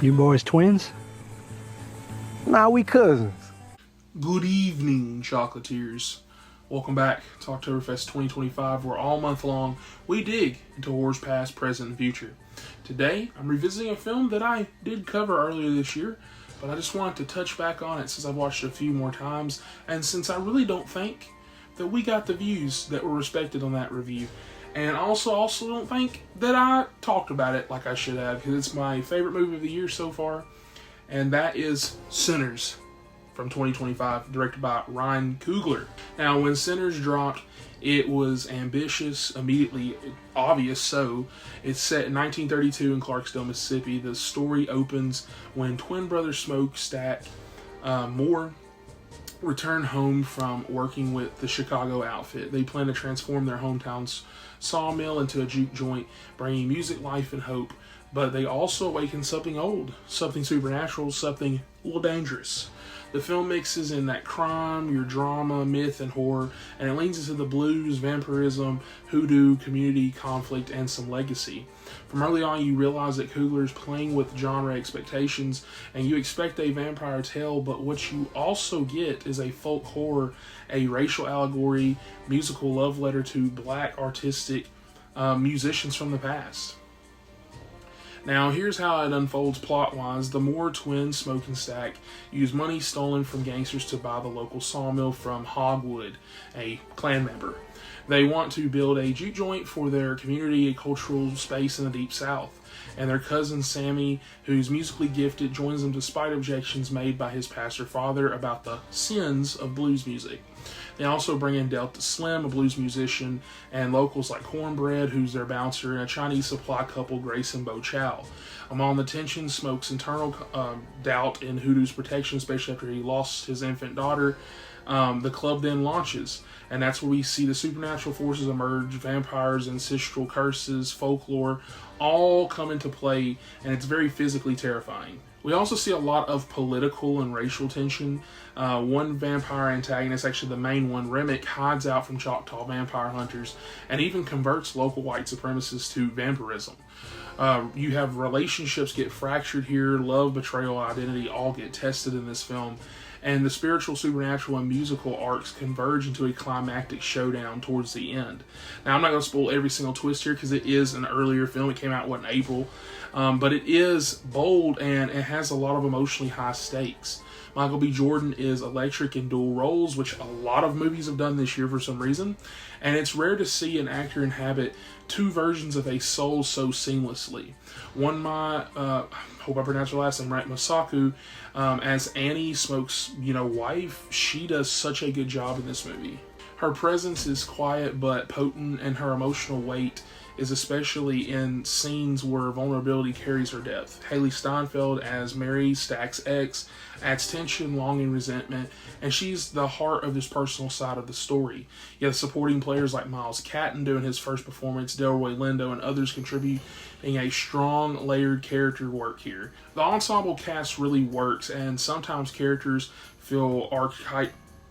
You boys twins? Nah, we cousins. Good evening, chocolatiers. Welcome back to Oktoberfest 2025, where all month long we dig into horrors past, present, and future. Today, I'm revisiting a film that I did cover earlier this year, but I just wanted to touch back on it since I've watched it a few more times, and since I really don't think that we got the views that were respected on that review. And I also don't think that I talked about it like I should have, because it's my favorite movie of the year so far, and that is Sinners from 2025, directed by Ryan Coogler. Now, when Sinners dropped, it was ambitious, immediately obvious so. It's set in 1932 in Clarksdale, Mississippi. The story opens when twin brother Smokestack Moore return home from working with the Chicago outfit. They plan to transform their hometown's sawmill into a juke joint, bringing music, life, and hope. But they also awaken something old, something supernatural, something a little dangerous. The film mixes in that crime, your drama, myth, and horror, and it leans into the blues, vampirism, hoodoo, community, conflict, and some legacy. From early on, you realize that Coogler's playing with genre expectations, and you expect a vampire tale, but what you also get is a folk horror, a racial allegory, musical love letter to black artistic musicians from the past. Now, here's how it unfolds plot-wise. The Moore twins, Smokestack, use money stolen from gangsters to buy the local sawmill from Hogwood, a Klan member. They want to build a juke joint for their community, a cultural space in the Deep South. And their cousin Sammy, who's musically gifted, joins them despite objections made by his pastor father about the sins of blues music. They also bring in Delta Slim, a blues musician, and locals like Cornbread, who's their bouncer, and a Chinese supply couple, Grace and Bo Chow. Among the tension, Smoke's internal doubt in Hoodoo's protection, especially after he lost his infant daughter. The club then launches, and that's where we see the supernatural forces emerge, vampires, ancestral curses, folklore, all come into play, and it's very physically terrifying. We also see a lot of political and racial tension. One vampire antagonist, actually the main one, Remick, hides out from Choctaw vampire hunters and even converts local white supremacists to vampirism. You have relationships get fractured here, love, betrayal, identity all get tested in this film. And the spiritual, supernatural, and musical arcs converge into a climactic showdown towards the end. Now, I'm not going to spoil every single twist here because it is an earlier film. It came out, in April? But it is bold and it has a lot of emotionally high stakes. Michael B. Jordan is electric in dual roles, which a lot of movies have done this year for some reason. And it's rare to see an actor inhabit two versions of a soul so seamlessly. One, hope I pronounced her last name right, Masaku, as Annie, Smoke's, wife, she does such a good job in this movie. Her presence is quiet but potent, and her emotional weight is especially in scenes where vulnerability carries her depth. Haley Steinfeld as Mary Stack's ex adds tension, longing, resentment, and she's the heart of this personal side of the story. You have supporting players like Miles Catton doing his first performance, Delroy Lindo, and others contributing a strong, layered character work here. The ensemble cast really works, and sometimes characters feel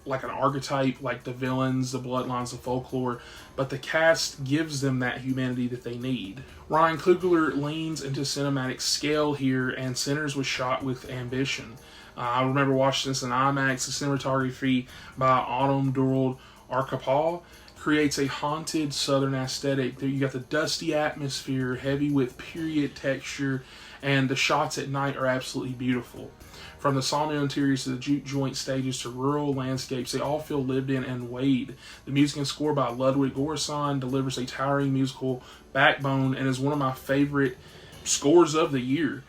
like an archetype, like the villains, the bloodlines, the folklore, but the cast gives them that humanity that they need. Ryan Coogler leans into cinematic scale here, and Sinners was shot with ambition. I remember watching this in IMAX. The cinematography by Autumn Durald Archipel creates a haunted southern aesthetic. You got the dusty atmosphere, heavy with period texture, and the shots at night are absolutely beautiful. From the sawmill interiors to the juke joint stages to rural landscapes, they all feel lived in and weighed. The music and score by Ludwig Göransson delivers a towering musical backbone and is one of my favorite scores of the year.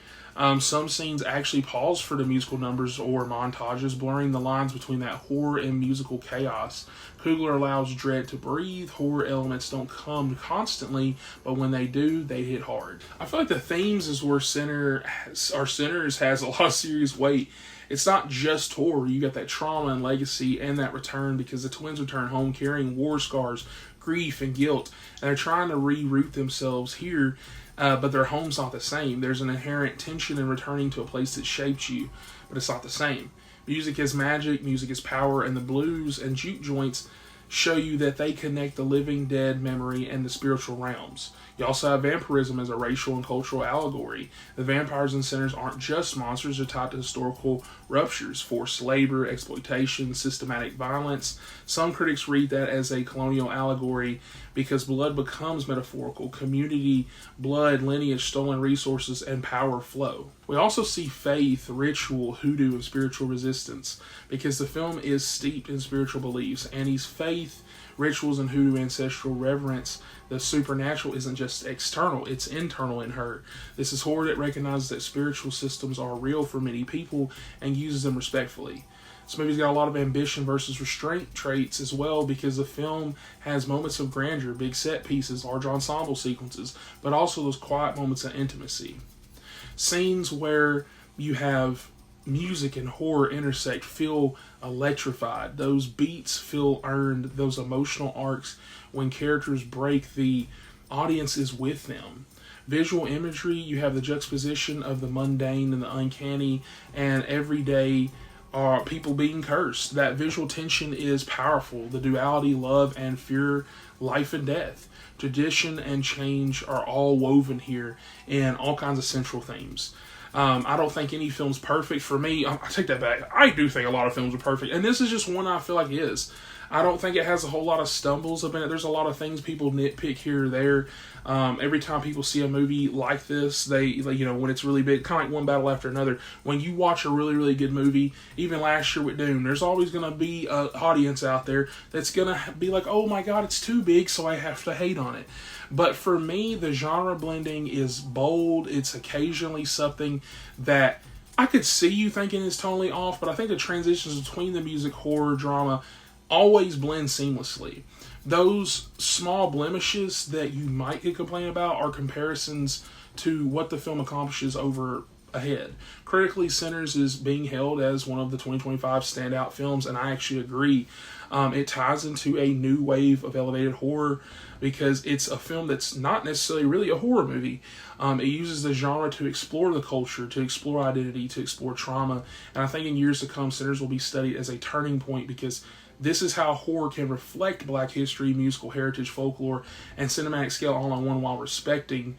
Some scenes actually pause for the musical numbers or montages, blurring the lines between that horror and musical chaos. Coogler allows dread to breathe. Horror elements don't come constantly, but when they do, they hit hard. I feel like the themes is where Sinners has a lot of serious weight. It's not just horror. You got that trauma and legacy and that return, because the twins return home carrying war scars, grief, and guilt, and they're trying to reroot themselves here. But their home's not the same. There's an inherent tension in returning to a place that shaped you, but it's not the same. Music is magic, music is power, and the blues and juke joints show you that they connect the living, dead, memory, and the spiritual realms. You also have vampirism as a racial and cultural allegory. The vampires and sinners aren't just monsters, they're tied to historical ruptures, forced labor, exploitation, systematic violence. Some critics read that as a colonial allegory because blood becomes metaphorical. Community, blood, lineage, stolen resources, and power flow. We also see faith, ritual, hoodoo, and spiritual resistance because the film is steeped in spiritual beliefs. Annie's faith, rituals, and hoodoo ancestral reverence, the supernatural isn't just external, it's internal in her. This is horror that recognizes that spiritual systems are real for many people and uses them respectfully. This movie's got a lot of ambition versus restraint traits as well because the film has moments of grandeur, big set pieces, large ensemble sequences, but also those quiet moments of intimacy. Scenes where you have music and horror intersect feel electrified. Those beats feel earned. Those emotional arcs, when characters break, the audience is with them. Visual imagery, you have the juxtaposition of the mundane and the uncanny and everyday people being cursed. That visual tension is powerful. The duality, love and fear, life and death, tradition and change are all woven here in all kinds of central themes. I don't think any film's perfect. For me, I take that back. I do think a lot of films are perfect, and this is just one I feel like is. I don't think it has a whole lot of stumbles up in it. There's a lot of things people nitpick here or there. Every time people see a movie like this, they, when it's really big, kind of like one battle after another. When you watch a really, really good movie, even last year with Doom, there's always going to be an audience out there that's going to be like, oh my God, it's too big, so I have to hate on it. But for me, the genre blending is bold. It's occasionally something that I could see you thinking is totally off, but I think the transitions between the music, horror, drama always blend seamlessly. Those small blemishes that you might get complained about are comparisons to what the film accomplishes over ahead. Critically, Sinners is being held as one of the 2025 standout films, and I actually agree. It ties into a new wave of elevated horror because it's a film that's not necessarily really a horror movie. It uses the genre to explore the culture, to explore identity, to explore trauma, and I think in years to come, Sinners will be studied as a turning point because this is how horror can reflect Black history, musical heritage, folklore, and cinematic scale all on one while respecting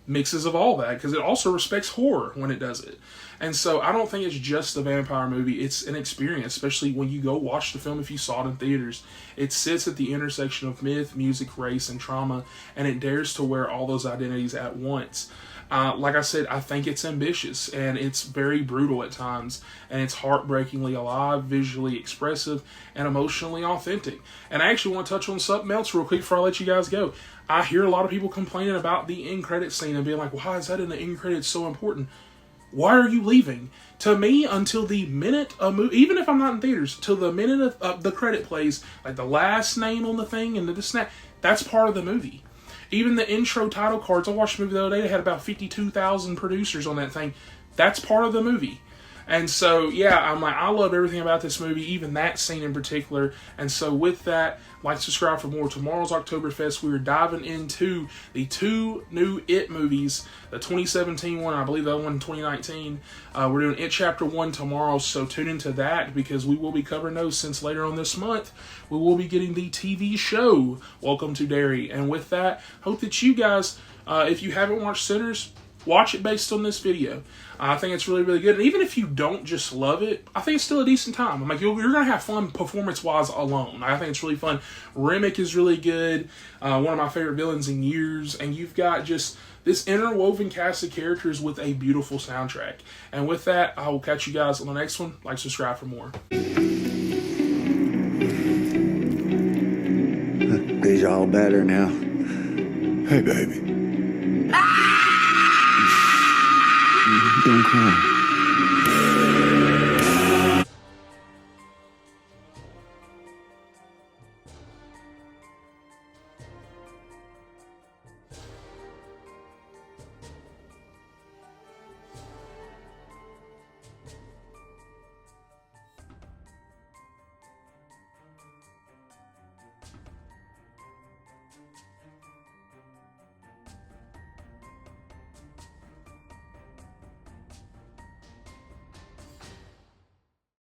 mixes of all that, because it also respects horror when it does it. And so I don't think it's just a vampire movie. It's an experience, especially when you go watch the film if you saw it in theaters. It sits at the intersection of myth, music, race, and trauma, and it dares to wear all those identities at once. Like I said, I think it's ambitious, and it's very brutal at times, and it's heartbreakingly alive, visually expressive, and emotionally authentic. And I actually want to touch on something else real quick before I let you guys go. I hear a lot of people complaining about the end credits scene and being like, why is that in the end credits so important? Why are you leaving? To me, until the minute a movie, even if I'm not in theaters, till the minute of the credit plays, like the last name on the thing and the snap, that's part of the movie. Even the intro title cards, I watched the movie the other day, they had about 52,000 producers on that thing. That's part of the movie. And so, yeah, I'm like, I love everything about this movie, even that scene in particular. And so with that, like, subscribe for more. Tomorrow's Oktoberfest. We are diving into the two new It movies, the 2017 one, I believe the other one in 2019. We're doing It Chapter 1 tomorrow, so tune into that because we will be covering those since later on this month. We will be getting the TV show, Welcome to Derry. And with that, hope that you guys, if you haven't watched Sinners, watch it based on this video. I think it's really, really good. And even if you don't just love it, I think it's still a decent time. I'm like, you're going to have fun performance-wise alone. I think it's really fun. Remick is really good. One of my favorite villains in years. And you've got just this interwoven cast of characters with a beautiful soundtrack. And with that, I will catch you guys on the next one. Like, subscribe for more. He's all better now. Hey, baby. Don't cry.